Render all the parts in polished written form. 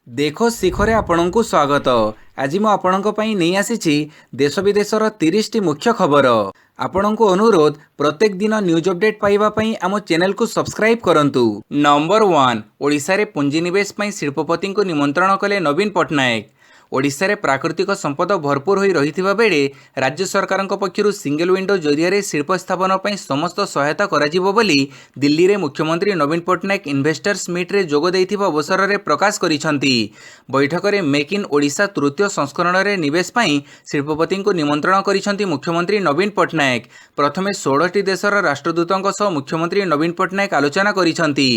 देखो शिखरे आपणଙ୍କୁ स्वागत। आज ମୁଁ ଆପଣଙ୍କ ପାଇଁ ନେଇ ଆସିଛି ଦେଶ ବିଦେଶର 30ଟି ମୁଖ୍ୟ ଖବର। ଆପଣଙ୍କୁ ଅନୁରୋଧ ପ୍ରତ୍ୟେକ ଦିନ ନ୍ୟୁଜ୍ ଅପଡେଟ୍ ପାଇବା ପାଇଁ ଆମ ଚ୍ୟାନେଲକୁ ସବସ୍କ୍ରାଇବ୍ କରନ୍ତୁ। ନମ୍ବର 1, ଓଡ଼ିଶାରେ ପୁଞ୍ଜିନିବେଶ ପାଇଁ ଶିଳ୍ପପତିଙ୍କୁ ନିମନ୍ତ୍ରଣ କଲେ ନବୀନ ପଟ୍ଟନାୟକ। ଓଡ଼ିଶାରେ ପ୍ରାକୃତିକ ସମ୍ପଦ ଭରପୁର ହୋଇ ରହିଥିବା ବେଳେ ରାଜ୍ୟ ସରକାରଙ୍କ ପକ୍ଷରୁ ସିଙ୍ଗଲ ୱିଣ୍ଡୋ ଜରିଆରେ ଶିଳ୍ପ ସ୍ଥାପନ ପାଇଁ ସମସ୍ତ ସହାୟତା କରାଯିବ ବୋଲି ଦିଲ୍ଲୀରେ ମୁଖ୍ୟମନ୍ତ୍ରୀ ନବୀନ ପଟ୍ଟନାୟକ ଇନଭେଷ୍ଟର୍ସ ମିଟ୍ରେ ଯୋଗ ଦେଇଥିବା ଅବସରରେ ପ୍ରକାଶ କରିଛନ୍ତି। ବୈଠକରେ ମେକ୍ ଇନ୍ ଓଡ଼ିଶା ତୃତୀୟ ସଂସ୍କରଣରେ ନିବେଶ ପାଇଁ ଶିଳ୍ପପତିଙ୍କୁ ନିମନ୍ତ୍ରଣ କରିଛନ୍ତି ମୁଖ୍ୟମନ୍ତ୍ରୀ ନବୀନ ପଟ୍ଟନାୟକ। ପ୍ରଥମେ 16ଟି ଦେଶର ରାଷ୍ଟ୍ରଦୂତଙ୍କ ସହ ମୁଖ୍ୟମନ୍ତ୍ରୀ ନବୀନ ପଟ୍ଟନାୟକ ଆଲୋଚନା କରିଛନ୍ତି।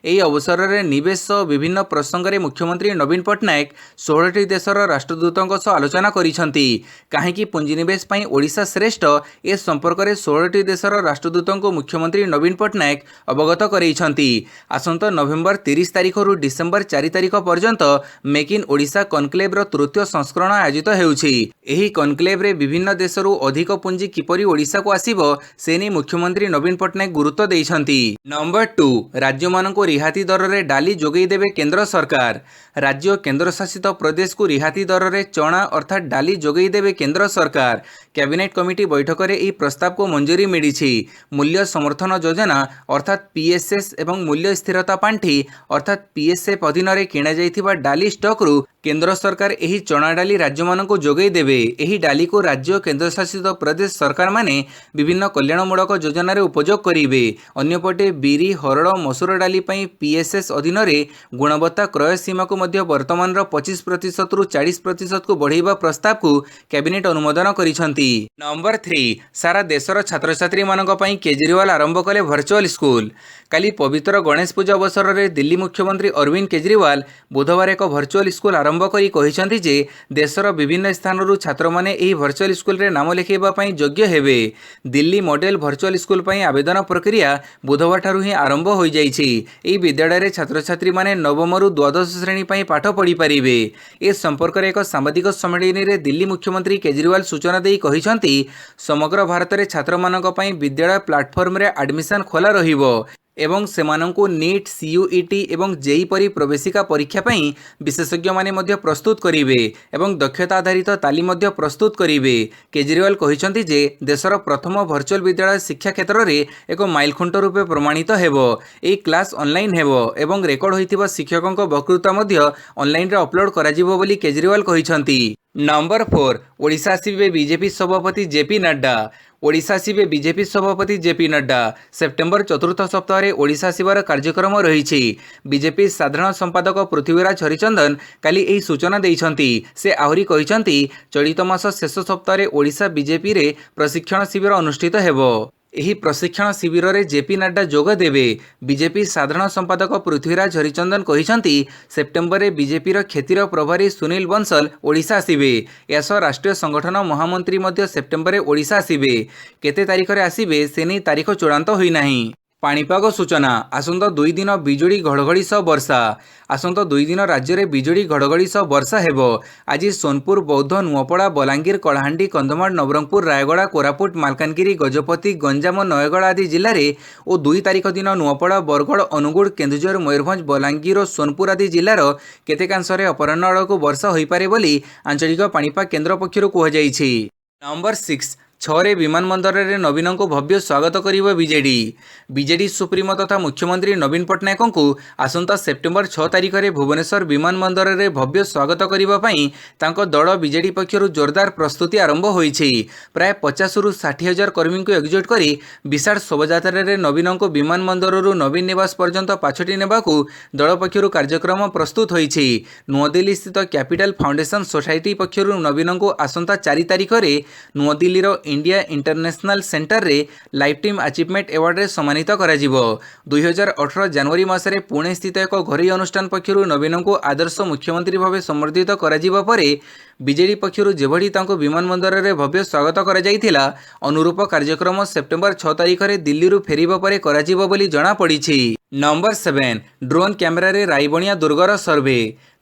ଏହି ଅବସରରେ ନିବେଶ ସହ ବିଭିନ୍ନ ପ୍ରସଙ୍ଗରେ ମୁଖ୍ୟମନ୍ତ୍ରୀ ନବୀନ ପଟ୍ଟନାୟକ 16ଟି ଦେଶର ରାଷ୍ଟ୍ରଦୂତଙ୍କ ସହ ଆଲୋଚନା କରିଛନ୍ତି। କାହିଁକି ପୁଞ୍ଜିନିବେଶ ପାଇଁ ଓଡ଼ିଶା ଶ୍ରେଷ୍ଠ, ଏ ସମ୍ପର୍କରେ 16ଟି ଦେଶର ରାଷ୍ଟ୍ରଦୂତଙ୍କୁ ମୁଖ୍ୟମନ୍ତ୍ରୀ ନବୀନ ପଟ୍ଟନାୟକ ଅବଗତ କରାଇଛନ୍ତି। ଆସନ୍ତା ନଭେମ୍ବର 30 ତାରିଖରୁ ଡିସେମ୍ବର 4 ତାରିଖ ପର୍ଯ୍ୟନ୍ତ ମେକ୍ ଇନ୍ ଓଡ଼ିଶା କନକ୍ଲେଭର ତୃତୀୟ ସଂସ୍କରଣ ଆୟୋଜିତ ହେଉଛି। ଏହି କନକ୍ଲେଭରେ ବିଭିନ୍ନ ଦେଶରୁ ଅଧିକ ପୁଞ୍ଜି କିପରି ଓଡ଼ିଶାକୁ ଆସିବ ସେ ନେଇ ମୁଖ୍ୟମନ୍ତ୍ରୀ ନବୀନ ପଟ୍ଟନାୟକ ଗୁରୁତ୍ୱ ଦେଇଛନ୍ତି। ନମ୍ବର 2, ରାଜ୍ୟମାନଙ୍କୁ ରିହାତି ଦରରେ ଡାଲି ଯୋଗାଇ ଦେବେ କେନ୍ଦ୍ର ସରକାର। ରାଜ୍ୟ ଓ କେନ୍ଦ୍ରଶାସିତ ପ୍ରଦେଶକୁ ରିହାତି ଦରରେ ଚଣା ଅର୍ଥାତ୍ ଡାଲି ଯୋଗାଇ ଦେବେ କେନ୍ଦ୍ର ସରକାର। କ୍ୟାବିନେଟ୍ କମିଟି ବୈଠକରେ ଏହି ପ୍ରସ୍ତାବକୁ ମଞ୍ଜୁରୀ ମିଳିଛି। ମୂଲ୍ୟ ସମର୍ଥନ ଯୋଜନା ଅର୍ଥାତ୍ ପିଏସ୍ଏସ୍ ଏବଂ ମୂଲ୍ୟ ସ୍ଥିରତା ପାଣ୍ଠି ଅର୍ଥାତ୍ ପିଏସ୍ଏଫ୍ ଅଧୀନରେ କିଣାଯାଇଥିବା ଡାଲି ଷ୍ଟକ୍ରୁ କେନ୍ଦ୍ର ସରକାର ଏହି ଚଣା ଡାଲି ରାଜ୍ୟମାନଙ୍କୁ ଯୋଗାଇ ଦେବେ। ଏହି ଡାଲିକୁ ରାଜ୍ୟ ଓ କେନ୍ଦ୍ରଶାସିତ ପ୍ରଦେଶ ସରକାରମାନେ ବିଭିନ୍ନ କଲ୍ୟାଣମୂଳକ ଯୋଜନାରେ ଉପଯୋଗ କରିବେ। ଅନ୍ୟପଟେ ବିରି, ହରଡ଼, ମସୁର ଡାଲି ପାଇଁ ପିଏସ୍ଏସ୍ ଅଧୀନରେ ଗୁଣବତ୍ତା କ୍ରୟ ସୀମାକୁ ମଧ୍ୟ ବର୍ତ୍ତମାନର 25%ରୁ 40%କୁ ବଢ଼ାଇବା ପ୍ରସ୍ତାବକୁ କ୍ୟାବିନେଟ୍ ଅନୁମୋଦନ କରିଛନ୍ତି। ନମ୍ବର 3, ସାରା ଦେଶର ଛାତ୍ରଛାତ୍ରୀମାନଙ୍କ ପାଇଁ କେଜରିୱାଲ ଆରମ୍ଭ କଲେ ଭର୍ଚୁଆଲ ସ୍କୁଲ। କାଲି ପବିତ୍ର ଗଣେଶ ପୂଜା ଅବସରରେ ଦିଲ୍ଲୀ ମୁଖ୍ୟମନ୍ତ୍ରୀ ଅରବିନ୍ଦ କେଜରିୱାଲ ବୁଧବାର ଏକ ଭର୍ଚୁଆଲ ସ୍କୁଲ ଆରମ୍ଭ କରି କହିଛନ୍ତି ଯେ ଦେଶର ବିଭିନ୍ନ ସ୍ଥାନରୁ ଛାତ୍ରମାନେ ଏହି ଭର୍ଚୁଆଲ ସ୍କୁଲରେ ନାମ ଲେଖାଇବା ପାଇଁ ଯୋଗ୍ୟ ହେବେ। ଦିଲ୍ଲୀ ମଡେଲ ଭର୍ଚୁଆଲ ସ୍କୁଲ ପାଇଁ ଆବେଦନ ପ୍ରକ୍ରିୟା ବୁଧବାରଠାରୁ ହିଁ ଆରମ୍ଭ ହୋଇଯାଇଛି। ଏହି ବିଦ୍ୟାଳୟରେ ଛାତ୍ରଛାତ୍ରୀମାନେ ନବମରୁ ଦ୍ୱାଦଶ ଶ୍ରେଣୀ ପାଇଁ ପାଠ ପଢ଼ିପାରିବେ। ଏ ସମ୍ପର୍କରେ ଏକ ସାମ୍ବାଦିକ ସମ୍ମିଳନୀରେ ଦିଲ୍ଲୀ ମୁଖ୍ୟମନ୍ତ୍ରୀ କେଜରିୱାଲ ସୂଚନା ଦେଇ କହିଛନ୍ତି, ସମଗ୍ର ଭାରତରେ ଛାତ୍ରମାନଙ୍କ ପାଇଁ ବିଦ୍ୟାଳୟ ପ୍ଲାଟଫର୍ମରେ ଆଡମିସନ ଖୋଲା ରହିବ ଏବଂ ସେମାନଙ୍କୁ ନିଟ୍, ସିୟୁଇଟି ଏବଂ ଜେଇ ପରି ପ୍ରବେଶିକା ପରୀକ୍ଷା ପାଇଁ ବିଶେଷଜ୍ଞମାନେ ମଧ୍ୟ ପ୍ରସ୍ତୁତ କରିବେ ଏବଂ ଦକ୍ଷତା ଆଧାରିତ ତାଲିମ ମଧ୍ୟ ପ୍ରସ୍ତୁତ କରିବେ। କେଜରିୱାଲ କହିଛନ୍ତି ଯେ ଦେଶର ପ୍ରଥମ ଭର୍ଚୁଆଲ ବିଦ୍ୟାଳୟ ଶିକ୍ଷା କ୍ଷେତ୍ରରେ ଏକ ମାଇଲଖୁଣ୍ଟ ରୂପେ ପ୍ରମାଣିତ ହେବ। ଏହି କ୍ଲାସ୍ ଅନଲାଇନ୍ ହେବ ଏବଂ ରେକର୍ଡ ହୋଇଥିବା ଶିକ୍ଷକଙ୍କ ବକ୍ତୃତା ମଧ୍ୟ ଅନଲାଇନରେ ଅପଲୋଡ କରାଯିବ ବୋଲି କେଜରିୱାଲ କହିଛନ୍ତି। ନମ୍ବର 4, ଓଡ଼ିଶା ଆସିବେ ବିଜେପି ସଭାପତି ଜେପି ନଡ୍ଡା। ଓଡ଼ିଶା ଆସିବେ ବିଜେପି ସଭାପତି ଜେପି ନଡ୍ଡା। ସେପ୍ଟେମ୍ବର ଚତୁର୍ଥ ସପ୍ତାହରେ ଓଡ଼ିଶା ଆସିବାର କାର୍ଯ୍ୟକ୍ରମ ରହିଛି। ବିଜେପି ସାଧାରଣ ସମ୍ପାଦକ ପୃଥ୍ୱୀରାଜ ହରିଚନ୍ଦନ କାଲି ଏହି ସୂଚନା ଦେଇଛନ୍ତି। ସେ ଆହୁରି କହିଛନ୍ତି, ଚଳିତ ମାସ ଶେଷ ସପ୍ତାହରେ ଓଡ଼ିଶା ବିଜେପିରେ ପ୍ରଶିକ୍ଷଣ ଶିବିର ଅନୁଷ୍ଠିତ ହେବ। ଏହି ପ୍ରଶିକ୍ଷଣ ଶିବିରରେ ଜେପି ନଡ୍ଡା ଯୋଗ ଦେବେ। ବିଜେପି ସାଧାରଣ ସମ୍ପାଦକ ପୃଥ୍ୱୀରାଜ ହରିଚନ୍ଦନ କହିଛନ୍ତି, ସେପ୍ଟେମ୍ବରରେ ବିଜେପିର କ୍ଷେତ୍ରୀୟ ପ୍ରଭାରୀ ସୁନୀଲ ବଂଶଲ ଓଡ଼ିଶା ଆସିବେ। ଏହାସହ ରାଷ୍ଟ୍ରୀୟ ସଂଗଠନ ମହାମନ୍ତ୍ରୀ ମଧ୍ୟ ସେପ୍ଟେମ୍ବରରେ ଓଡ଼ିଶା ଆସିବେ। କେତେ ତାରିଖରେ ଆସିବେ ସେ ନେଇ ତାରିଖ ଚୂଡ଼ାନ୍ତ ହୋଇନାହିଁ। ପାଣିପାଗ ସୂଚନା, ଆସନ୍ତା 2 ଦିନ ବିଜୁଳି ଘଡ଼ଘଡ଼ି ସହ ବର୍ଷା। ଆସନ୍ତା 2 ଦିନ ରାଜ୍ୟରେ ବିଜୁଳି ଘଡ଼ଘଡ଼ି ସହ ବର୍ଷା ହେବ। ଆଜି ସୋନପୁର, ବୌଦ୍ଧ, ନୂଆପଡ଼ା, ବଲାଙ୍ଗୀର, କଳାହାଣ୍ଡି, କନ୍ଧମାଳ, ନବରଙ୍ଗପୁର, ରାୟଗଡ଼ା, କୋରାପୁଟ, ମାଲକାନଗିରି, ଗଜପତି, ଗଞ୍ଜାମ ଓ ନୟାଗଡ଼ ଆଦି ଜିଲ୍ଲାରେ ଓ 2 ତାରିଖ ଦିନ ନୂଆପଡ଼ା, ବରଗଡ଼, ଅନୁଗୁଳ, କେନ୍ଦୁଝର, ମୟୂରଭଞ୍ଜ, ବଲାଙ୍ଗୀର ଓ ସୋନପୁର ଆଦି ଜିଲ୍ଲାର କେତେକାଂଶରେ ଅପରାହ୍ନ ଆଡ଼କୁ ବର୍ଷା ହୋଇପାରେ ବୋଲି ଆଞ୍ଚଳିକ ପାଣିପାଗ କେନ୍ଦ୍ର ପକ୍ଷରୁ କୁହାଯାଇଛି। ନମ୍ବର 6, 6ରେ ବିମାନ ବନ୍ଦରରେ ନବୀନଙ୍କୁ ଭବ୍ୟ ସ୍ୱାଗତ କରିବ ବିଜେଡି। ବିଜେଡି ସୁପ୍ରିମୋ ତଥା ମୁଖ୍ୟମନ୍ତ୍ରୀ ନବୀନ ପଟ୍ଟନାୟକଙ୍କୁ ଆସନ୍ତା ସେପ୍ଟେମ୍ବର 6 ତାରିଖରେ ଭୁବନେଶ୍ୱର ବିମାନ ବନ୍ଦରରେ ଭବ୍ୟ ସ୍ୱାଗତ କରିବା ପାଇଁ ତାଙ୍କ ଦଳ ବିଜେଡି ପକ୍ଷରୁ ଜୋରଦାର ପ୍ରସ୍ତୁତି ଆରମ୍ଭ ହୋଇଛି। ପ୍ରାୟ 50ରୁ 60 ହଜାର କର୍ମୀଙ୍କୁ ଏକଜୁଟ କରି ବିଶାଳ ଶୋଭାଯାତ୍ରାରେ ନବୀନଙ୍କୁ ବିମାନ ବନ୍ଦରରୁ ନବୀନ ନିବାସ ପର୍ଯ୍ୟନ୍ତ ପାଛୋଟି ନେବାକୁ ଦଳ ପକ୍ଷରୁ କାର୍ଯ୍ୟକ୍ରମ ପ୍ରସ୍ତୁତ ହୋଇଛି। ନୂଆଦିଲ୍ଲୀସ୍ଥିତ କ୍ୟାପିଟାଲ ଫାଉଣ୍ଡେସନ ସୋସାଇଟି ପକ୍ଷରୁ ନବୀନଙ୍କୁ ଆସନ୍ତା 4 ତାରିଖରେ ନୂଆଦିଲ୍ଲୀର ଇଣ୍ଡିଆ ଇଣ୍ଟରନ୍ୟାସନାଲ ସେଣ୍ଟରରେ ଲାଇଫଟାଇମ୍ ଆଚିଭମେଣ୍ଟ ଆୱାର୍ଡରେ ସମ୍ମାନିତ କରାଯିବ। 2018 ଜାନୁଆରୀ ମାସରେ ପୁଣେ ସ୍ଥିତ ଏକ ଘରୋଇ ଅନୁଷ୍ଠାନ ପକ୍ଷରୁ ନବୀନଙ୍କୁ ଆଦର୍ଶ ମୁଖ୍ୟମନ୍ତ୍ରୀ ଭାବେ ସମ୍ବର୍ଦ୍ଧିତ କରାଯିବା ପରେ ବିଜେଡି ପକ୍ଷରୁ ଯେଭଳି ତାଙ୍କୁ ବିମାନବନ୍ଦରରେ ଭବ୍ୟ ସ୍ୱାଗତ କରାଯାଇଥିଲା, ଅନୁରୂପ କାର୍ଯ୍ୟକ୍ରମ ସେପ୍ଟେମ୍ବର 6 ତାରିଖରେ ଦିଲ୍ଲୀରୁ ଫେରିବା ପରେ କରାଯିବ ବୋଲି ଜଣାପଡ଼ିଛି। ନମ୍ବର 7 ଡ୍ରୋନ୍ କ୍ୟାମେରାରେ ରାଇବଣିଆ ଦୁର୍ଗର ସର୍ଭେ।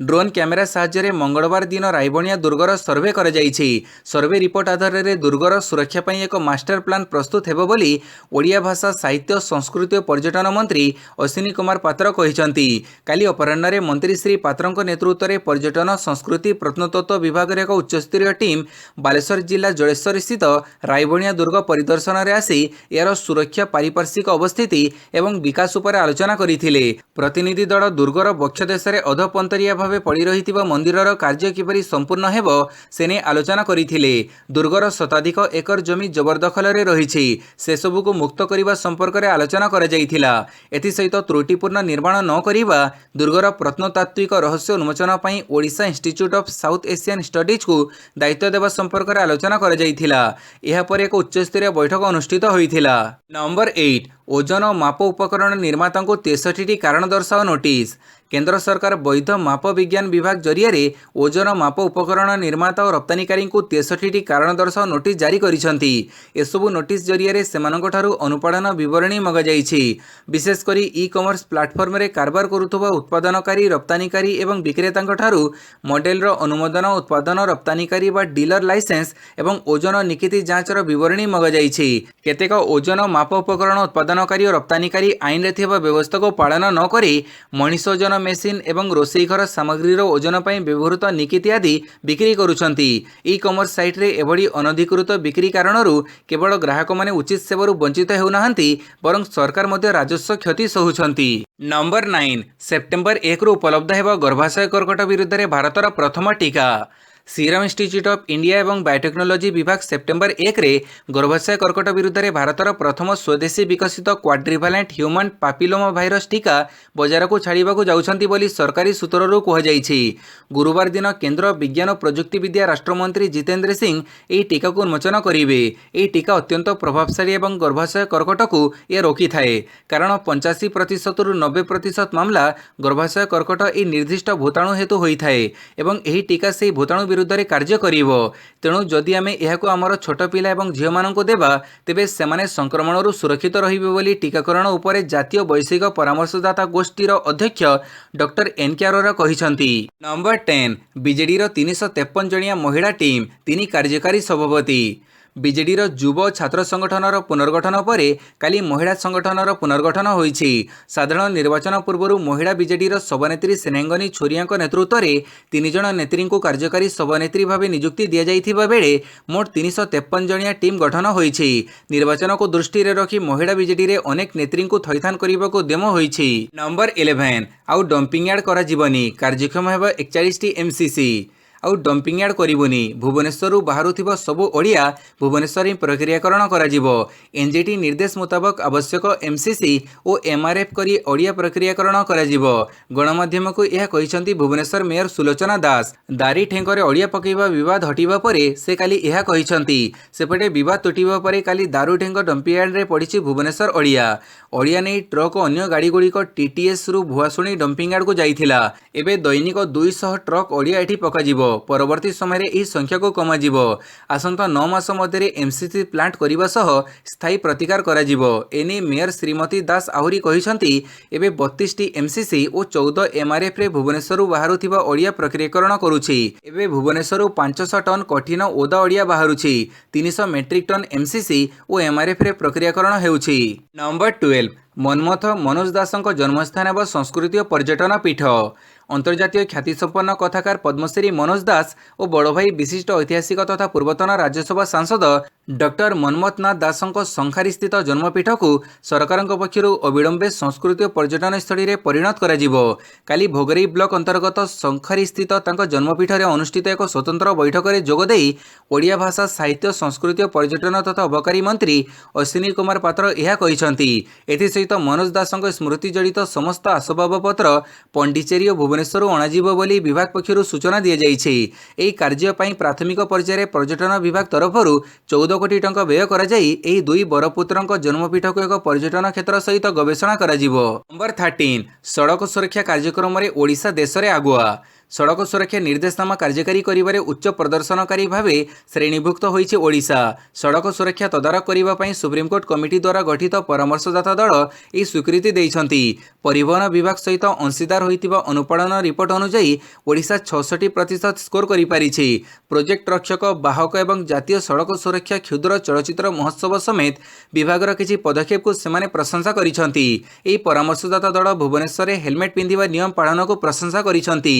ଡ୍ରୋନ୍ କ୍ୟାମେରା ସାହାଯ୍ୟରେ ମଙ୍ଗଳବାର ଦିନ ରାଇବଣିଆ ଦୁର୍ଗର ସର୍ଭେ କରାଯାଇଛି। ସର୍ଭେ ରିପୋର୍ଟ ଆଧାରରେ ଦୁର୍ଗର ସୁରକ୍ଷା ପାଇଁ ଏକ ମାଷ୍ଟର ପ୍ଲାନ୍ ପ୍ରସ୍ତୁତ ହେବ ବୋଲି ଓଡ଼ିଆ ଭାଷା ସାହିତ୍ୟ ସଂସ୍କୃତି ଓ ପର୍ଯ୍ୟଟନ ମନ୍ତ୍ରୀ ଅଶ୍ୱିନୀ କୁମାର ପାତ୍ର କହିଛନ୍ତି। କାଲି ଅପରାହ୍ନରେ ମନ୍ତ୍ରୀ ଶ୍ରୀ ପାତ୍ରଙ୍କ ନେତୃତ୍ୱରେ ପର୍ଯ୍ୟଟନ ସଂସ୍କୃତି ପ୍ରତ୍ନତତ୍ତ୍ୱ ବିଭାଗର ଏକ ଉଚ୍ଚସ୍ତରୀୟ ଟିମ୍ ବାଲେଶ୍ୱର ଜିଲ୍ଲା ଜଳେଶ୍ୱରସ୍ଥିତ ରାଇବଣିଆ ଦୁର୍ଗ ପରିଦର୍ଶନରେ ଆସି ଏହାର ସୁରକ୍ଷା, ପାରିପାର୍ଶ୍ୱିକ ଅବସ୍ଥିତି ଏବଂ ବିକାଶ ଉପରେ ଆଲୋଚନା କରିଥିଲେ। ପ୍ରତିନିଧି ଦଳ ଦୁର୍ଗର ବକ୍ଷ ଦେଶରେ ଅଧପନ୍ତରିଆ ଭାବେ ପଡ଼ି ରହିଥିବା ମନ୍ଦିରର କାର୍ଯ୍ୟ କିପରି ସମ୍ପୂର୍ଣ୍ଣ ହେବ ସେ ନେଇ ଆଲୋଚନା କରିଥିଲେ। ଦୁର୍ଗର ଶତାଧିକ ଏକର ଜମି ଜବରଦଖଲରେ ରହିଛି, ସେସବୁକୁ ମୁକ୍ତ କରିବା ସମ୍ପର୍କରେ ଆଲୋଚନା କରାଯାଇଥିଲା। ଏଥିସହିତ ତ୍ରୁଟିପୂର୍ଣ୍ଣ ନିର୍ମାଣ ନ କରିବା, ଦୁର୍ଗର ପ୍ରତ୍ନତାତ୍ତ୍ୱିକ ରହସ୍ୟ ଉନ୍ମୋଚନ ପାଇଁ Odisha Institute of South Asian ଷ୍ଟଡିଜ୍କୁ ଦାୟିତ୍ୱ ଦେବା ସମ୍ପର୍କରେ ଆଲୋଚନା କରାଯାଇଥିଲା। ଏହାପରେ ଏକ ଉଚ୍ଚସ୍ତରୀୟ ବୈଠକ ଅନୁଷ୍ଠିତ ହୋଇଥିଲା। ନମ୍ବର 8 ଓଜନ ମାପ ଉପକରଣ ନିର୍ମାତାଙ୍କୁ 63ଟି କାରଣ ଦର୍ଶାଅ ନୋଟିସ୍। କେନ୍ଦ୍ର ସରକାର ବୈଧ ମାପ ବିଜ୍ଞାନ ବିଭାଗ ଜରିଆରେ ଓଜନ ମାପ ଉପକରଣ ନିର୍ମାତା ଓ ରପ୍ତାନିକାରୀଙ୍କୁ 63ଟି କାରଣ ଦର୍ଶାଅ ନୋଟିସ୍ ଜାରି କରିଛନ୍ତି। ଏସବୁ ନୋଟିସ୍ ଜରିଆରେ ସେମାନଙ୍କଠାରୁ ଅନୁପାଳନ ବିବରଣୀ ମଗାଯାଇଛି। ବିଶେଷ କରି ଇ-କମର୍ସ ପ୍ଲାଟଫର୍ମରେ କାରବାର କରୁଥିବା ଉତ୍ପାଦନକାରୀ, ରପ୍ତାନିକାରୀ ଏବଂ ବିକ୍ରେତାଙ୍କଠାରୁ ମଡେଲର ଅନୁମୋଦନ, ଉତ୍ପାଦନ, ରପ୍ତାନିକାରୀ ବା ଡିଲର ଲାଇସେନ୍ସ ଏବଂ ଓଜନ ନିକିତି ଯାଞ୍ଚର ବିବରଣୀ ମଗାଯାଇଛି। କେତେକ ଓଜନ ମାପ ଉପକରଣ ଉତ୍ପାଦନକାରୀ ଓ ରପ୍ତାନିକାରୀ ଆଇନରେ ଥିବା ବ୍ୟବସ୍ଥାକୁ ପାଳନ ନ କରି ମଣିଷ ଓଜନ ମେସିନ୍ ଏବଂ ରୋଷେଇ ଘର ସାମଗ୍ରୀର ଓଜନ ପାଇଁ ବ୍ୟବହୃତ ନିକିତି ଆଦି ବିକ୍ରି କରୁଛନ୍ତି। ଇ-କମର୍ସ ସାଇଟ୍ରେ ଏଭଳି ଅନଧିକୃତ ବିକ୍ରି କାରଣରୁ କେବଳ ଗ୍ରାହକମାନେ ଉଚିତ ସେବାରୁ ବଞ୍ଚିତ ହେଉନାହାନ୍ତି, ବରଂ ସରକାର ମଧ୍ୟ ରାଜସ୍ୱ କ୍ଷତି ସହୁଛନ୍ତି। ନମ୍ବର 9 ସେପ୍ଟେମ୍ବର 1ରୁ ଉପଲବ୍ଧ ହେବ ଗର୍ଭାଶୟ କର୍କଟ ବିରୁଦ୍ଧରେ ଭାରତର ପ୍ରଥମ ଟିକା। ସିରମ ଇନଷ୍ଟିଚ୍ୟୁଟ୍ ଅଫ୍ ଇଣ୍ଡିଆ ଏବଂ ବାୟୋଟେକ୍ନୋଲୋଜି ବିଭାଗ ସେପ୍ଟେମ୍ବର 1ରେ ଗର୍ଭାଶୟ କର୍କଟ ବିରୁଦ୍ଧରେ ଭାରତର ପ୍ରଥମ ସ୍ୱଦେଶୀ ବିକଶିତ କ୍ୱାଡ୍ରିଭାଲେଣ୍ଟ ହ୍ୟୁମାନ୍ ପାପିଲୋମା ଭାଇରସ୍ ଟିକା ବଜାରକୁ ଛାଡ଼ିବାକୁ ଯାଉଛନ୍ତି ବୋଲି ସରକାରୀ ସୂତ୍ରରୁ କୁହାଯାଇଛି। ଗୁରୁବାର ଦିନ କେନ୍ଦ୍ର ବିଜ୍ଞାନ ଓ ପ୍ରଯୁକ୍ତି ବିଦ୍ୟା ରାଷ୍ଟ୍ରମନ୍ତ୍ରୀ ଜିତେନ୍ଦ୍ର ସିଂ ଏହି ଟିକାକୁ ଉନ୍ମୋଚନ କରିବେ। ଏହି ଟିକା ଅତ୍ୟନ୍ତ ପ୍ରଭାବଶାଳୀ ଏବଂ ଗର୍ଭାଶୟ କର୍କଟକୁ ରୋକିଥାଏ, କାରଣ 85%ରୁ 90% ମାମଲା ଗର୍ଭାଶୟ କର୍କଟ ଏହି ନିର୍ଦ୍ଦିଷ୍ଟ ଭୂତାଣୁ ହେତୁ ହୋଇଥାଏ ଏବଂ ଏହି ଟିକା ସେହି ଭୂତାଣୁ ବିରୁଦ୍ଧରେ କାର୍ଯ୍ୟ କରିବ। ତେଣୁ ଯଦି ଆମେ ଏହାକୁ ଆମର ଛୋଟ ପିଲା ଏବଂ ଝିଅମାନଙ୍କୁ ଦେବା, ତେବେ ସେମାନେ ସଂକ୍ରମଣରୁ ସୁରକ୍ଷିତ ରହିବେ ବୋଲି ଟିକାକରଣ ଉପରେ ଜାତୀୟ ବୈଷୟିକ ପରାମର୍ଶଦାତା ଗୋଷ୍ଠୀର ଅଧ୍ୟକ୍ଷ ଡକ୍ଟର ଏନ୍.କେ. ଆରୋରା କହିଛନ୍ତି। ନମ୍ବର 10 ବିଜେଡିର 353 ଜଣିଆ ମହିଳା ଟିମ୍, 3 କାର୍ଯ୍ୟକାରୀ ସଭାପତି। ବିଜେଡିର ଯୁବ ଛାତ୍ର ସଂଗଠନର ପୁନର୍ଗଠନ ପରେ କାଲି ମହିଳା ସଂଗଠନର ପୁନର୍ଗଠନ ହୋଇଛି। ସାଧାରଣ ନିର୍ବାଚନ ପୂର୍ବରୁ ମହିଳା ବିଜେଡିର ସଭାନେତ୍ରୀ ସ୍ନେହାଙ୍ଗନୀ ଛୋରିଆଙ୍କ ନେତୃତ୍ୱରେ 3 ଜଣ ନେତ୍ରୀଙ୍କୁ କାର୍ଯ୍ୟକାରୀ ସଭାନେତ୍ରୀ ଭାବେ ନିଯୁକ୍ତି ଦିଆଯାଇଥିବା ବେଳେ ମୋଟ 353 ଜଣିଆ ଟିମ୍ ଗଠନ ହୋଇଛି। ନିର୍ବାଚନକୁ ଦୃଷ୍ଟିରେ ରଖି ମହିଳା ବିଜେଡିରେ ଅନେକ ନେତ୍ରୀଙ୍କୁ ଥଇଥାନ କରିବାକୁ ଉଦ୍ୟମ ହୋଇଛି। ନମ୍ବର 11 ଆଉ ଡମ୍ପିଂ ୟାର୍ଡ କରାଯିବନି, କାର୍ଯ୍ୟକ୍ଷମ ହେବ 41ଟି ଏମ୍ସିସି। ଆଉ ଡମ୍ପିଂ ୟାର୍ଡ କରିବୁନି, ଭୁବନେଶ୍ୱରରୁ ବାହାରୁଥିବା ସବୁ ଓଡ଼ିଆ ଭୁବନେଶ୍ୱର ହିଁ ପ୍ରକ୍ରିୟାକରଣ କରାଯିବ। ଏନ୍ଜିଟି ନିର୍ଦ୍ଦେଶ ମୁତାବକ ଆବଶ୍ୟକ ଏମ୍ସିସି ଓ ଏମ୍ଆର୍ଏଫ୍ କରି ଓଡ଼ିଆ ପ୍ରକ୍ରିୟାକରଣ କରାଯିବ। ଗଣମାଧ୍ୟମକୁ ଏହା କହିଛନ୍ତି ଭୁବନେଶ୍ୱର ମେୟର ସୁଲୋଚନା ଦାସ। ଦାରି ଠେଙ୍ଗରେ ଓଡ଼ିଆ ପକାଇବା ବିବାଦ ହଟିବା ପରେ ସେ କାଲି ଏହା କହିଛନ୍ତି। ସେପଟେ ବିବାଦ ତୁଟିବା ପରେ କାଲି ଦାରୁଠେଙ୍ଗ ଡମ୍ପିଂ ୟାର୍ଡରେ ପଡ଼ିଛି ଭୁବନେଶ୍ୱର ଓଡ଼ିଆ। ଓଡ଼ିଆ ନେଇ ଟ୍ରକ୍ ଓ ଅନ୍ୟ ଗାଡ଼ିଗୁଡ଼ିକ ଟିଟିଏସ୍ରୁ ଭୁଆଶୁଣି ଡମ୍ପିଂ ୟାର୍ଡକୁ ଯାଇଥିଲା। ଏବେ ଦୈନିକ 200 ଟ୍ରକ୍ ଓଡ଼ିଆ ଏଠି ପକାଯିବ। ପରବର୍ତ୍ତୀ ସମୟରେ ଏହି ସଂଖ୍ୟାକୁ କମାଯିବ। ଆସନ୍ତା 9 ମାସ ମଧ୍ୟରେ ଏମ୍ସିସି ପ୍ଲାଣ୍ଟ କରିବା ସହ ସ୍ଥାୟୀ ପ୍ରତିକାର କରାଯିବ। ଏନେଇ ମେୟର ଶ୍ରୀମତୀ ଦାସ ଆହୁରି କହିଛନ୍ତି, ଏବେ 32ଟି ଏମ୍ସିସି ଓ 14 ଏମ୍ଆର୍ଏଫ୍ରେ ଭୁବନେଶ୍ୱରରୁ ବାହାରୁଥିବା ଓଡ଼ିଆ ପ୍ରକ୍ରିୟାକରଣ କରୁଛି। ଏବେ ଭୁବନେଶ୍ୱରରୁ 500 ଟନ୍ କଠିନ ଓଦା ଓଡ଼ିଆ ବାହାରୁଛି। 300 ମେଟ୍ରିକ୍ ଟନ୍ ଏମ୍ସିସି ଓ ଏମ୍ଆର୍ଏଫ୍ରେ ପ୍ରକ୍ରିୟାକରଣ ହେଉଛି। ନମ୍ବର 12 ମନ୍ମଥ ମନୋଜ ଦାସଙ୍କ ଜନ୍ମସ୍ଥାନ ହେବ ସଂସ୍କୃତି ଓ ପର୍ଯ୍ୟଟନ ପୀଠ। ଅନ୍ତର୍ଜାତୀୟ ଖ୍ୟାତିସମ୍ପନ୍ନ କଥାକାର ପଦ୍ମଶ୍ରୀ ମନୋଜ ଦାସ ଓ ବଡ଼ଭାଇ ବିଶିଷ୍ଟ ଐତିହାସିକ ତଥା ପୂର୍ବତନ ରାଜ୍ୟସଭା ସାଂସଦ ଡକ୍ଟର ମନ୍ମଥ ନାଥ ଦାସଙ୍କ ଶଙ୍ଖାରୀସ୍ଥିତ ଜନ୍ମପୀଠକୁ ସରକାରଙ୍କ ପକ୍ଷରୁ ଅବିଳମ୍ବେ ସଂସ୍କୃତି ଓ ପର୍ଯ୍ୟଟନ ସ୍ଥଳୀରେ ପରିଣତ କରାଯିବ। କାଲି ଭୋଗରେଇ ବ୍ଲକ ଅନ୍ତର୍ଗତ ଶଙ୍ଖାରୀସ୍ଥିତ ତାଙ୍କ ଜନ୍ମପୀଠରେ ଅନୁଷ୍ଠିତ ଏକ ସ୍ୱତନ୍ତ୍ର ବୈଠକରେ ଯୋଗଦେଇ ଓଡ଼ିଆ ଭାଷା ସାହିତ୍ୟ ସଂସ୍କୃତି ଓ ପର୍ଯ୍ୟଟନ ତଥା ଅବକାରୀ ମନ୍ତ୍ରୀ ଅଶ୍ୱିନୀ କୁମାର ପାତ୍ର ଏହା କହିଛନ୍ତି। ଏଥିସହିତ ମନୋଜ ଦାସଙ୍କ ସ୍ମୃତି ଜଡ଼ିତ ସମସ୍ତ ଆସବାବପତ୍ର ପଣ୍ଡିଚେରୀ ଓ ଭୁବନେଶ୍ୱରରୁ ଅଣାଯିବ ବୋଲି ବିଭାଗ ପକ୍ଷରୁ ସୂଚନା ଦିଆଯାଇଛି। ଏହି କାର୍ଯ୍ୟ ପାଇଁ ପ୍ରାଥମିକ ପର୍ଯ୍ୟାୟରେ ପର୍ଯ୍ୟଟନ ବିଭାଗ ତରଫରୁ 14 କୋଟି ଟଙ୍କା ବ୍ୟୟ କରାଯାଇ ଏହି ଦୁଇ ବରପୁତ୍ରଙ୍କ ଜନ୍ମପୀଠକୁ ଏକ ପର୍ଯ୍ୟଟନ କ୍ଷେତ୍ର ସହିତ ଗବେଷଣା କରାଯିବ। ନମ୍ବର 13 ସଡ଼କ ସୁରକ୍ଷା କାର୍ଯ୍ୟକ୍ରମରେ ଓଡ଼ିଶା ଦେଶରେ ଆଗୁଆ। सड़क सुरक्षा निर्देशनामा कार्यकारी करिबारे उच्च प्रदर्शनकारी भावे श्रेणीभुक्त होइछि ओडिशा। सड़क सुरक्षा तदारख करिबा पई सुप्रीमकोर्ट कमिटी द्वारा गठित परामर्शदाता दल ए स्वीकृति दैछन्ति। परिवहन विभाग सहित अंशीदार होइतिबा अनुपालन रिपोर्ट अनुसार ओडिशा 66% स्कोर करि पारिछि। प्रोजेक्ट रक्षक बाहक एवं जातीय सड़क सुरक्षा क्षुद्र चलचित्र महोत्सव समेत विभागर किछि पदक्षेप को सेमाने प्रशंसा करिसन्ति। एही परामर्शदाता दल भुवनेश्वर रे हेलमेट पिंधिबा नियम पालन को प्रशंसा करिसन्ति।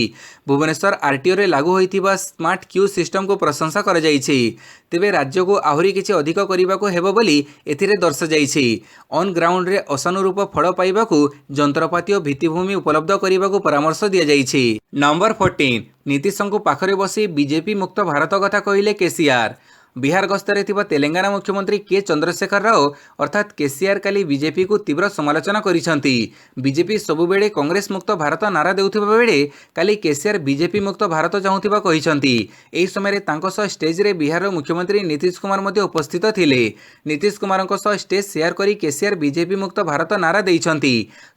भुवनेश्वर आरटीओ रे लागू होइतिबा स्मार्ट क्यू सिस्टम को प्रशंसा करा जाइछि। तेबे राज्य को आहुरी किछि अधिक करिबा को हेबो बोली एथिरे दर्शा जाइछि। ऑन ग्राउंड रे असानुरूप फल पाइबाकू जंत्रपाति और भित्तिभूमि उपलब्ध करने परामर्श दि जाइछि। नंबर 14 नीतीशंकु पाखरे बसी बीजेपी मुक्त भारत कथा कहिले केसीआर। बिहार गस्तरे थिबा तेलंगाना मुख्यमंत्री के चंद्रशेखर राव अर्थात केसीआर काली बीजेपी को तीव्र समालोचना करिसंती। बीजेपी सबुबेले कांग्रेस मुक्त भारत नारा देउथिबा बेले काली केसीआर बीजेपी मुक्त भारत चाहुथिबा कहिसंती। एही समय तांको सह स्टेज रे बिहार मुख्यमंत्री नीतीश कुमार मध्ये उपस्थित थिले। नीतीश कुमारଙ୍କ सह स्टेज शेयर करी केसीआर बीजेपी मुक्त भारत नारा देइसंती।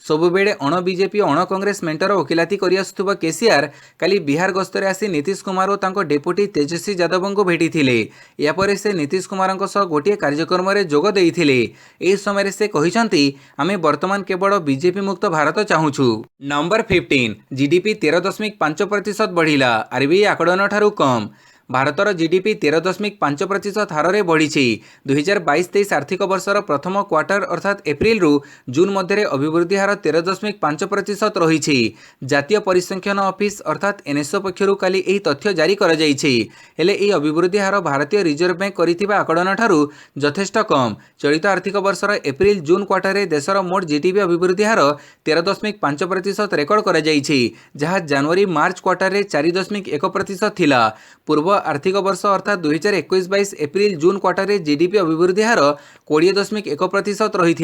सबुबेले अण बीजेपी अण कांग्रेस मेंटर वकिलाती करि आसुथुबा केसीआर काली बिहार गस्तरे आसी नीतीश कुमार और तांको डेपुटी तेजस्वी यादवଙ୍କୁ भेटिथिले। यापर से नीतीश कुमार गोटे कार्यक्रम में जोग देइथिले। एही समय से कहिसंती आमे वर्तमान केवल बीजेपी मुक्त भारत चाहूछु। नंबर 15 जीडीपी 13.5% बढ़िला। आरबीआई आकड़न ठारू कम। भारतर जीडीपी 13.5% हारे बढ़ी। 2022-23 आर्थिक वर्षर प्रथम क्वार्टर अर्थात एप्रिल रु जून मध्य अभिवृद्धि हार 13.5% रही। जातीय परिसंख्यान ऑफिस अर्थात एनएसओ पक्षर काली एही तथ्य जारी करा जाइछि। हेले एही अभिवृद्धि हार भारतीय रिजर्व बैंक करिथिबा आकड़न ठारू यथेष्ट कम। चलित आर्थिक वर्षर एप्रिल जून क्वार्टर रे देशर मोट जीडीपी अभिवृद्धि हार 13.5% रेकर्ड करा जाइछि, जहाँ जनवरी मार्च क्वार्टर रे 4.1% थिला। पूर्व आर्थिक वर्ष अर्थात 2021-22 एप्रिल जून क्वार्टर रे जीडीपी अभिवृद्धि हार 20.1% रही।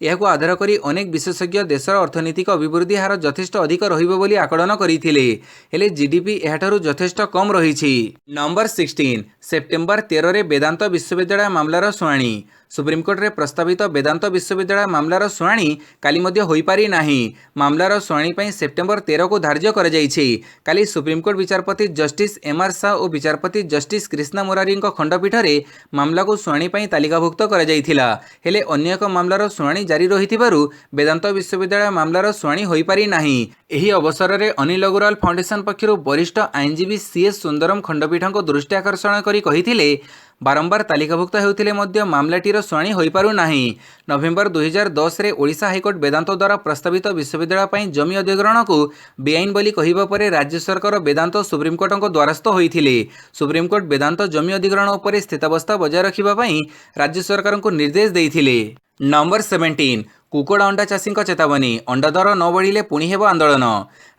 यह आधार करी अनेक विशेषज्ञ देशर अर्थनैतिक अभिवृद्धि हार यथेष्ट अधिक रहिबो बोली आकलन करिथिले। हेले जीडीपी एहाठारु यथेष्ट कम रही। नंबर 16 सेप्टेम्बर 13 रे वेदांत विश्वविद्यालय मामलार शुणाणी। सुप्रीमकोर्ट रे प्रस्तावित वेदांत विश्वविद्यालय मामलार शुणाणी काली मध्ये होई पारि नाही। मामलार शुणाणी पई सेप्टेम्बर 13 को धार्य करा जाइछि। काली सुप्रीमकोर्ट विचारपति जस्टिस एमआर शाह और विचारपति जस्टिस कृष्णा मुरारी खंडपीठ रे मामला को शुणाणी पई तालिकाभुक्त करा जाइथिला। हेले अन्य एक मामलार शुणाणी जारी रहिथिबारु वेदांत विश्वविद्यालय मामलार शुणाणी होई पारि नाही। एही अवसर रे अनिल अग्रवाल फाउंडेशन पक्षरु वरिष्ठ आईनजीवी सीएस सुंदरम खंडपीठको दृष्टि आकर्षण करी कहिथिले बारंबार तालिकाभुक्त हेउथिले मध्य मामलाटीर शुणाणी होई पारु नाही। नवेम्बर 2010 रे ओडिशा हाईकोर्ट वेदांत द्वारा प्रस्तावित विश्वविद्यालय पई जमी अधिग्रहण को बेआईन बोली कहिबा परे राज्य सरकार वेदांत सुप्रीमकोर्टको द्वारस्थ होइथिले। सुप्रीमकोर्ट वेदांत जमी अधिग्रहण उपरे स्थितावस्था बजाय रखिबा पई राज्य सरकारको निर्देश देइथिले। नंबर 17 कुकुड़ा अंडा चाषी चेतावनी। अंडा दर न बढ़िले पुणी हेब आंदोलन।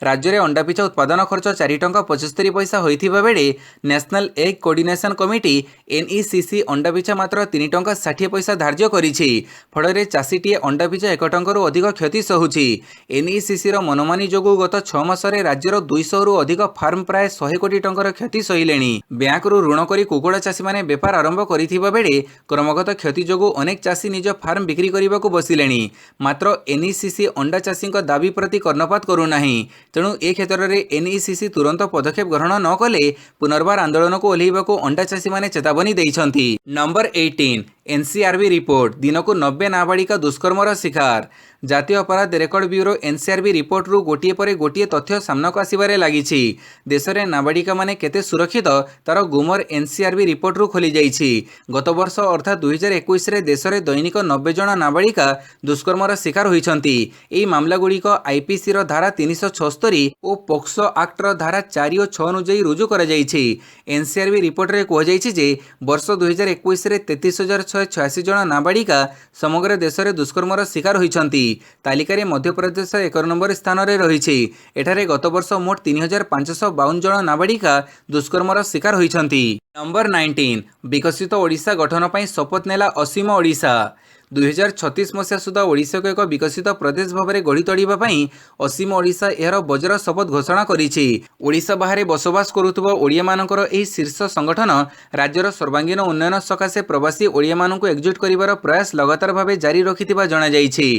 राज्य में अंडा पिछा उत्पादन खर्च 4 टंका 75 पैसा होइथिबा बेले national egg coordination committee NECC अंडा पिछा मात्र 3 टंका 60 पैसा धार्य करिछि। फଳରେ चाषीटीए अंडा पिछा 1 टंकारु अधिक क्षति सहुछि। एनईसीसी मनमानी जोगु गत 6 मासरे राज्यर 200 रु अधिक फार्म प्राय 100 कोटी टंकार क्षति सहिलेଣି। बैंकरू ऋण करी कुकुड़ा चाषी माने बेपार आरंभ करिथिबा बेले क्रमगत क्षति जोगु अनेक चाषी निज फार्म बिक्री करबाकू बसिलेଣି। मात्र एनईसीसी अंडा चाषी दाबी प्रति कर्णपात करूनाही। तेणु ए क्षेत्र में एनईसीसी तुरंत पदक्षेप ग्रहण न कले पुनर्बार आंदोलन को ओह्लैबाकू अंडा चाषी माने चेतावनी दैछंती। नंबर 18 एनसीआरबी रिपोर्ट दिनकू 90 नाबालिका दुष्कर्मर शिकार। जातीय अपराध रेकर्ड ब्यूरो एनसीआरबी रिपोर्ट रु गोटिए परे गोटिए तथ्य सामनाक आसिबारे लागिछि। देश में नाबालिका माने केते सुरक्षित तार गुमर एनसीआरबी रिपोर्ट रु खोली जाइछि। गत वर्ष अर्थात 2021 रे देश में दैनिक 90 जन नाबालिका दुष्कर्मर शिकार होइछंती। एही मामला गुड़िक आईपीसी रो धारा 376 और पोक्सो एक्ट रो धारा 4 और 6 अनुଯାयी रुजु करा जाइछि। एनसीआरबी रिपोर्ट रे कहै जाइछि जे वर्ष 2021 रे 33,686 जन नाबालिका समग्र देश में दुष्कर्मर शिकार होइछंती। तालिका रे मध्य प्रदेश 1 नंबर स्थान रे रहिछि। एठारे गत वर्ष मोट 3,552 जन नाबालिका दुष्कर्मर शिकार होइछंती। नंबर 19 विकसित ओडिशा गठन पई शपथ नेला असीम ओडिशा। 2036 मसीहा सुधा ओडिशा को एक विकसित प्रदेश भाव में गढ़ी तोड़िबा पई असीम ओडिशा एहार बज्र शपथ घोषणा करिछि। ओडिशा बाहर बसवास करुथुबा ओडिया मानकर एही शीर्ष संगठन राज्यर सर्वांगीन उन्नयन सकाशे प्रवासी ओडिया मानकु एकजुट करिवार प्रयास लगातार भाव जारी रखिथिबा जणा जाइछि।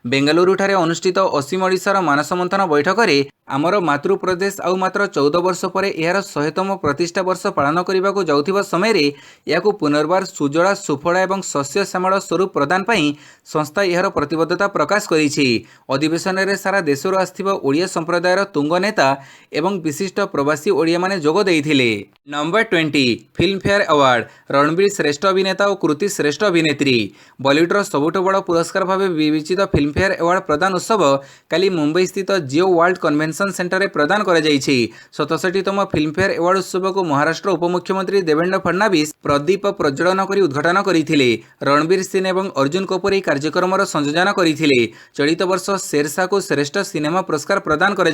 बेंगलुरु ठारे अनुष्ठित असीम ओडिशार मानस मंथन बैठक में आमर मातृप्रदेश आउ मात्र 14 वर्ष पर यार 100तम प्रतिष्ठा वर्ष पालन करने को जाउथिबा समय रे याकु पुनर्बार सुजला सुफला एवं शस्य श्यामल स्वरूप प्रदान पई संस्था यार प्रतिबद्धता प्रकाश करिछि। अधिवेशन रे सारा देशर आस्थिबा ओडिया संप्रदायर तुंग नेता एवं विशिष्ट प्रवासी ओडिया माने जोग देइथिले। Number 20 Filmfare award Ranbir श्रेष्ठ अभिनेता और कृति श्रेष्ठ अभिनेत्री। बॉलीवुडर सबुठ बड़ पुरस्कार भाव विवेचित फिल्म फेयर अवार्ड प्रदान उत्सव काली मुंबई स्थित जियो वर्ल्ड कन्वेंशन सेंटर में प्रदान कर 67तम फिल्म फेयर अवार्ड उत्सव को महाराष्ट्र उपमुख्यमंत्री देवेंद्र फडणवीस प्रदीप प्रज्वलन कर उद्घाटन करते। रणबीर सिंह और अर्जुन कपूर यह कार्यक्रम संयोजन करते। चलित वर्ष शेरशाह को श्रेष्ठ सिनेमा पुरस्कार प्रदान कर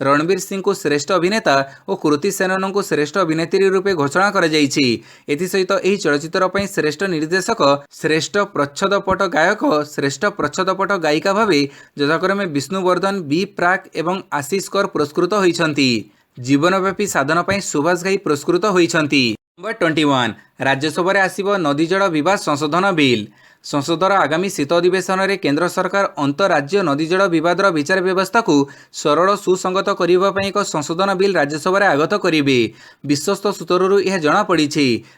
रणबीर सिंह को श्रेष्ठ अभिनेता और कृति सेनन को श्रेष्ठ अभिनेत्री रूपे घोषणा कर सहित यह चलचित्र पर श्रेष्ठ निर्देशक श्रेष्ठ प्रच्छदपट गायक श्रेष्ठ प्रच्छदपट गायिका भाव यथाक्रमे विष्णुवर्धन बी प्राक एवं आशीष कर पुरस्कृत होइछन्ति। जीवनव्यापी साधन पर सुभाष घाई पुरस्कृत होइछन्ति। नंबर 21 राज्यसभा आसिब नदी जल विवाद संशोधन बिल। संसदर आगामी शीत अधिवेशन में केंद्र सरकार अंतरराज्य नदी जल विवादर विचार व्यवस्था को सरल सुसंगत करने एक संशोधन बिल राज्यसभा आगत करेंगे। विश्वस्त सूत्रରୁ यह जमापड़ी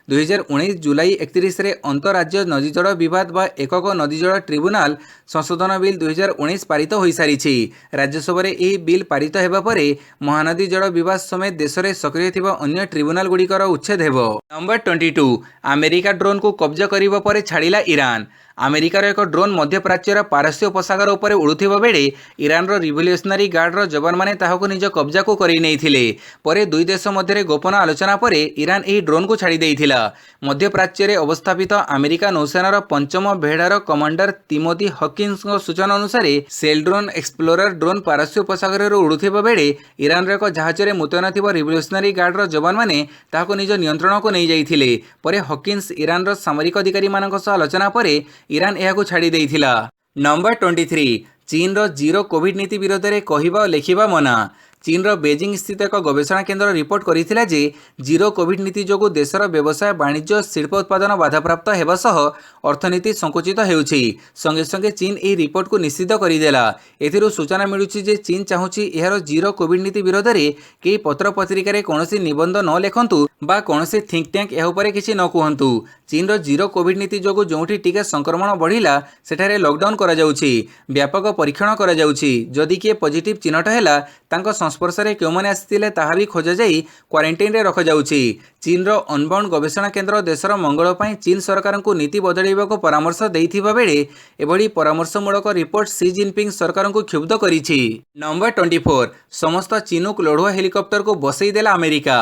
2019 जुलाई 31 रे अंतरराज्य नदी जल विवाद व एकक नदी जल ट्रिब्यूनाल संशोधन बिल 2019 पारित हो सारी। राज्यसभा यह बिल पारित होगा पर महानदी जल विवाद समेत देश में सक्रिय थिबा अन्य ट्रिब्यूनाल गुड़िकर उच्छेद हेबो। नंबर 22 अमेरिका ड्रोन को कब्जा करिबा पर छाड़िला ईरान। अमेरिकार एक ड्रोन मध्य प्राच्यर पारस्य उपसागर उपर उड़ुथिबा बेले ईरान रिवोल्यूशनरी गार्डर जवान माने ताहाको निज कब्जा को करि नैथिले। परे दुई देश मध्य गोपन आलोचना पर ईरान एही ड्रोन को छाड़ी देइथिला। मध्य प्राच्य अवस्थापित अमेरिका नौसेनार 5म भेड़ार कमांडर तिमोथी हॉकिन्स सूचना अनुसार सेल ड्रोन एक्सप्लोरर ड्रोन पारस्य उपसागर उड़ुथिबा बेले ईरान एक जहाज में मुतयन थिबा रिवोल्यूशनरी गार्डर जवान माने ताहाको निज नियंत्रण को नहीं जाइथिले। परे हॉकिन्स ईरान सामरिक अधिकारी मानक सह आलोचना पर ईरान यह छाड़ी देइथिला। नंबर 23 चीन रो जीरो कोविड नीति विरोध में कहवा और लेखिबा मना। चीन रो बेजिंग स्थित एक गवेषणा केन्द्र रिपोर्ट करथिला जे जीरो कोविड नीति जोगु देशर व्यवसाय वाणिज्य शिल्प उत्पादन बाधाप्राप्त हेबा सह अर्थनीति संकुचित हेउछि। संगे संगे चीन एही रिपोर्ट को निश्चित करिदेला। एथिरु सूचना मिलुछि जे चीन चाहुछि एहार जीरो कोविड नीति विरोध में केही पत्र पत्रिका रे कोनोसी निबंध न लेखंतु बा कोनोसी थिंक टैंक एहा उपरे किछि न कहंतु। चीन रो जीरो कोविड नीति जोगु जोंठी टीका संक्रमण बढ़िला सेठारे लॉकडाउन करा जाउछि, व्यापक परीक्षण करा जाउछि। जदि किए पॉजिटिव चिन्हट हैला तांको संस्पर्श में क्यों मैंने आसी ताहा भी खोजा जाई क्वारंटाइन रे रखा जाउछि। चीन रो अनबाउंड गवेषणा केन्द्र देशर मंगल पर चीन सरकार को नीति बदलैबा को परामर्श देइथिबा बेले एभली परामर्शमूलक रिपोर्ट सी जिनपिंग सरकार को क्षुब्ध करिछि। नंबर 24 समस्त चिनुक लड़ुआ हेलिकॉप्टर को बसई देला अमेरिका।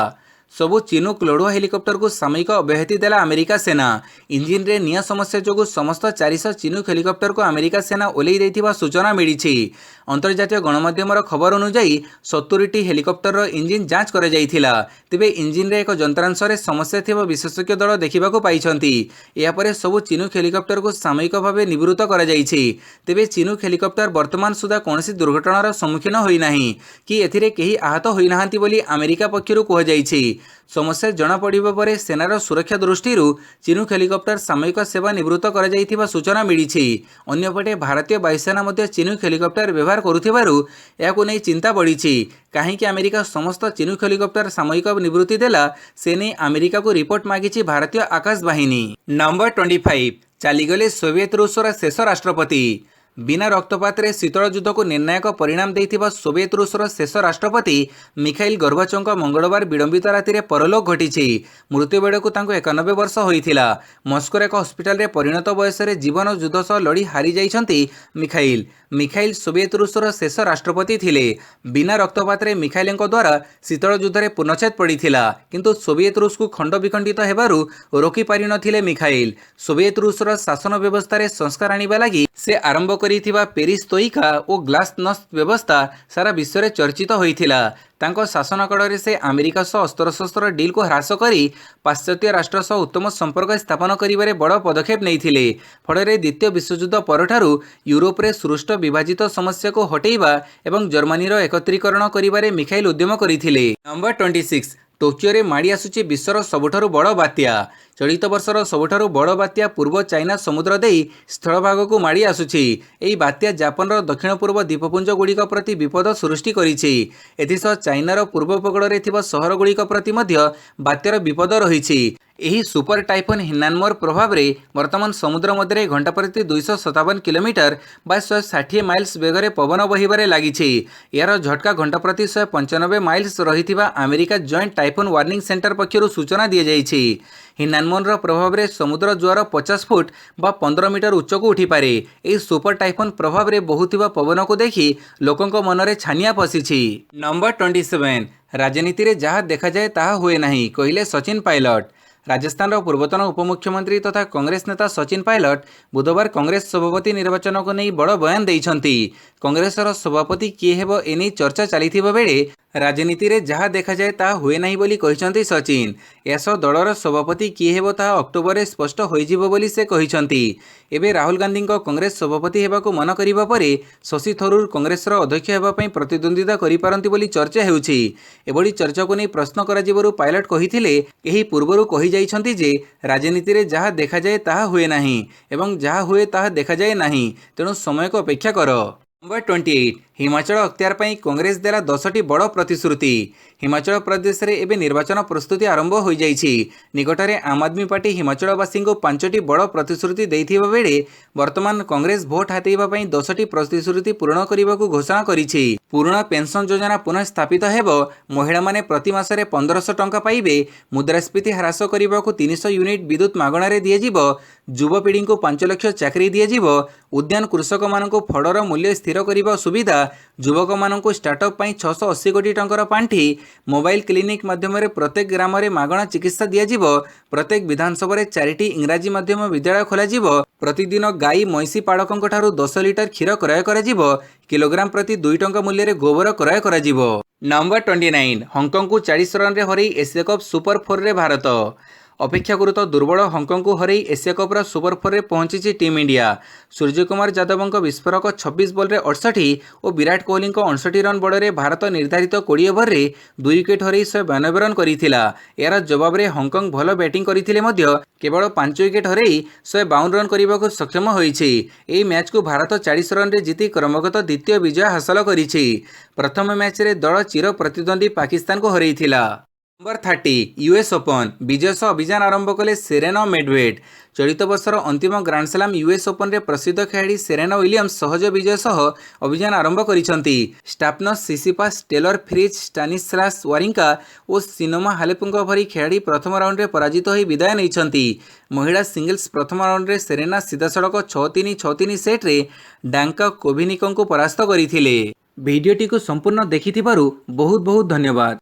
सबु चिनुक लड़ुआ हेलिकॉप्टर को सामयिक अब्याहति देला अमेरिका सेना। इंजिन रे निया समस्या जोगु समस्त 400 चिनुक हेलिकॉप्टर को अमेरिका सेना ओल्लै देइथिबा सूचना मिलिछि। अंतर्जातीय गणमाध्यमर खबर अनुसार 70टी हेलिकॉप्टर इंजिन जांच कर जाइथिला। तेबे इंजिन रे एक यंत्रांश रे समस्या थिबा विशेषज्ञ दल देखिबाको पाइछन्ति। या परे सबु चिनुक हेलिकॉप्टर को सामयिक भावे निवृत्त कर जाइछि। तेबे चिनुक हेलिकॉप्टर वर्तमान सुधा कोनोसी दुर्घटनार सम्मुखीन होई नाही कि एथिरे केही आहत होई नाहांती बोली अमेरिका पक्षरु कह जाइछि। समस्या जना पड़िबा परे सेनार सुरक्षा दृष्टि चिनुक हेलिकॉप्टर सामयिक सेवा निवृत्त कर जाइथिबा सूचना मिलिछि। अन्यपटे भारतीय वायुसेना मध्य चिनुक हेलिकॉप्टर व्यवहार करुथिबारु याकु नै चिंता बढ़िछि। काहेकि अमेरिका समस्त चिनुक हेलिकॉप्टर सामयिक निवृत्ति देला से नै अमेरिका को रिपोर्ट मागिछि भारतीय आकाश बाहिनी। नंबर 25 चलीगले सोवियत रूसर शेष राष्ट्रपति। बिना रक्तपात रे शीतल युद्ध को निर्णायक परिणाम देइथिबा सोवियत रूसर शेष राष्ट्रपति मिखाइल गोर्बाचोव मंगलवार विलंबित राति परलोक घटी। मृत्यु बेड़क 91 वर्ष होइथिला। मस्कोर एक हस्पिटाल रे परिणत बयस रे जीवन युद्ध सह लड़ी हारी जाइछन्ति मिखाइल सोवियत रूसर शेष राष्ट्रपति थिले। बिना रक्तपात रे मिखाइल द्वारा शीतल युद्ध रे पूर्णछेद पड़िथिला, किंतु सोवियत रूस को खंड विखंडित हेबारु रोकी पारि नथिले मिखाइल। सोवियत रूसर शासन व्यवस्था रे संस्कार आनिबा लागि से आरंभ करिथिबा पेरिस्तोइका और ग्लासनस्ट व्यवस्था सारा विश्व में चर्चित होइथिला। तांको शासन काल से अमेरिका सह अस्त्रशस्त्र डील को ह्रास करी पाश्चात्य राष्ट्र सह उत्तम संपर्क स्थापन करिबारे बड़ पदक्षेप नैथिले। फଳରେ द्वितीय विश्वयुद्ध परठारु यूरोप रे सृष्ट विभाजित समस्या को हटेइबा एवं जर्मनी रो एकत्रीकरण करिबारे मिखाइल उद्यम करिथिले। नंबर 26 टोकियो रे माड़ी आसुची विश्वर सबुठारु बड़ बात्या। चलित वर्षर सबुठारु बड़ बात्या पूर्व चाइना समुद्र देई स्थलभाग को माड़ी आसुची। एही बात्या जापान रो दक्षिण पूर्व द्वीपपुंज गुड़िक प्रति विपद सृष्टि करिछि। एथिसह चाइनार पूर्व उपकूल रे थिबा सहर गुड़िक प्रति मध्य बात्यार विपद रहिछि। एही सुपर टाइफन हिन्नानमोर प्रभाव रे वर्तमान समुद्र मध्य घंटा प्रति 257 किलोमीटर बा 160 माइल्स बेगरे पवन बहिबारे लागिछि। यार झटका घंटा प्रति 195 माइल्स रहिथिबा America joint typhoon warning centre पक्षरु सूचना दिया जाइछि। हिन्नानमोर प्रभाव रे समुद्र ज्वार 50 फुट बा 15 मीटर उच्च को उठी पारे। एही सुपर टाइफन प्रभाव रे बहुथिबा पवन को देखि लोकंक मनरे छानिया पसिछि। नंबर 27 राजनीति रे जहाँ देखा जाए ताहा हुए नहीं कहिले सचिन पायलट। राजस्थान पूर्वतन उपमुख्यमंत्री तथा कांग्रेस नेता सचिन पायलट बुधवार कांग्रेस सभापति निर्वाचन को नहीं बड़ बयान देइछंती। कांग्रेस सभापति किए हेबो एनी चर्चा चलीथिबा बेले राजनीति रे जहाँ देखा जाए ताहा हुए नहीं बोली कहिसंती सचिन। एस दलर सभापति किए हेबो ताहा अक्टोबर रे स्पष्ट होइजिबो बोली से कहिसंती। एबे राहुल गांधी को कांग्रेस सभापति हेबाको मन करिबा परे शशि थरूर कांग्रेस अध्यक्ष हेबा पई प्रतिद्वंदिता करि पारंती बोली चर्चा हेउछि। एबोली चर्चा को नहीं प्रश्न कराजिबारु पायलट कहिथिले एही पूर्वरु कहि जाइछंती जे राजनीति रे जहाँ देखा जाए ताहा हुए नहीं एवं जहाँ हुए ताहा देखा जाए नहीं, तेणु समय को अपेक्षा कर। नंबर 28 हिमाचल अख्तियार पाई कांग्रेस देला 10टी बड़ प्रतिश्रुति। हिमाचल प्रदेश रे एबे निर्वाचन प्रस्तुति आरंभ हो जाइछि। निकटरे आम आदमी पार्टी हिमाचलवासी को 5टी बड़ प्रतिश्रुति देइथिबा बेले वर्तमान कांग्रेस भोट हातेइबा पाई 10टी प्रतिश्रुति पूर्ण करिबाकू घोषणा करिछि। पुराना पेंशन योजना पुनः स्थापित हेबो, महिला माने प्रति मासरे 1500 टंका पाइबे, मुद्रास्फीति ह्रास करिबाकू 300 यूनिट विद्युत मागणा रे दियाजिबो, युवपीढ़ी को 5 लाख चाकरी दियाजिबो, उद्यान कृषक मानक फड़र मूल्य स्थिर करिबा सुविधा, युवक मानक स्टार्टअप पाई 680 कोटी टंकार पांठी, मोबाइल क्लिनिक माध्यम प्रत्येक ग्राम में मागणा चिकित्सा दियाजिबो, प्रत्येक विधानसभा 4टी इंग्राजी माध्यम विद्यालय खोलाजिबो, प्रतिदिन गाई महिषी पाड़कों ठारू 10 लिटर क्षीर क्रय कराजिबो, किलोग्राम प्रति 2 टंका मूल्य गोबर क्रय कराजिबो। नंबर 29 हांगकांग को 40 रन रे हरई एशिया कप सुपर 4 रे भारत। अपेक्षाकृत दुर्बल हांगकांग को हरई एशिया कप्र सुपर 4 रे पहुंची टीम इंडिया। सूर्यकुमार यादव विस्फोरक 26 बॉल रे 68 और विराट कोहली 59 रन बड़े भारत निर्धारित 20 ओवर रे 2 विकेट हरई 192 रन करिथिला। यार जवाब रे हांगकांग भल बैटिंग करिथिले मध्य केवल 5 विकेट हरई 152 रन करने सक्षम होइछि। एही मैच को भारत 40 रन रे जीति क्रमगत द्वितीय विजय हासिल करिछि। प्रथम मैच रे दल चिर प्रतिद्वंदी पाकिस्तान को हरैथिला। नंबर 30 यूएस ओपन विजय सह अभियान आरंभ कले सेरेना मेडवेड। चलित वर्षर अंतिम ग्रांडस्लाम यूएस ओपन रे प्रसिद्ध खेलाड़ी सेरेना विलियम्स सहज विजय सह अभियान आरंभ करिसंती। स्टाफनस सिसिपास टेलर फ्रिज स्टानिस्लास वारिंका और सिनेमा हालेपुंग भरी खेलाड़ी प्रथम राउंड रे पराजित होई विदाय नैछंती। महिला सिंगल्स प्रथम राउंड रे सेरेना सीधासड़क 6-3 6-3 सेट रे डांका कोभिनिको परास्त करिथिले। भिडियोटी को संपूर्ण देखिथिबारु बहुत बहुत धन्यवाद।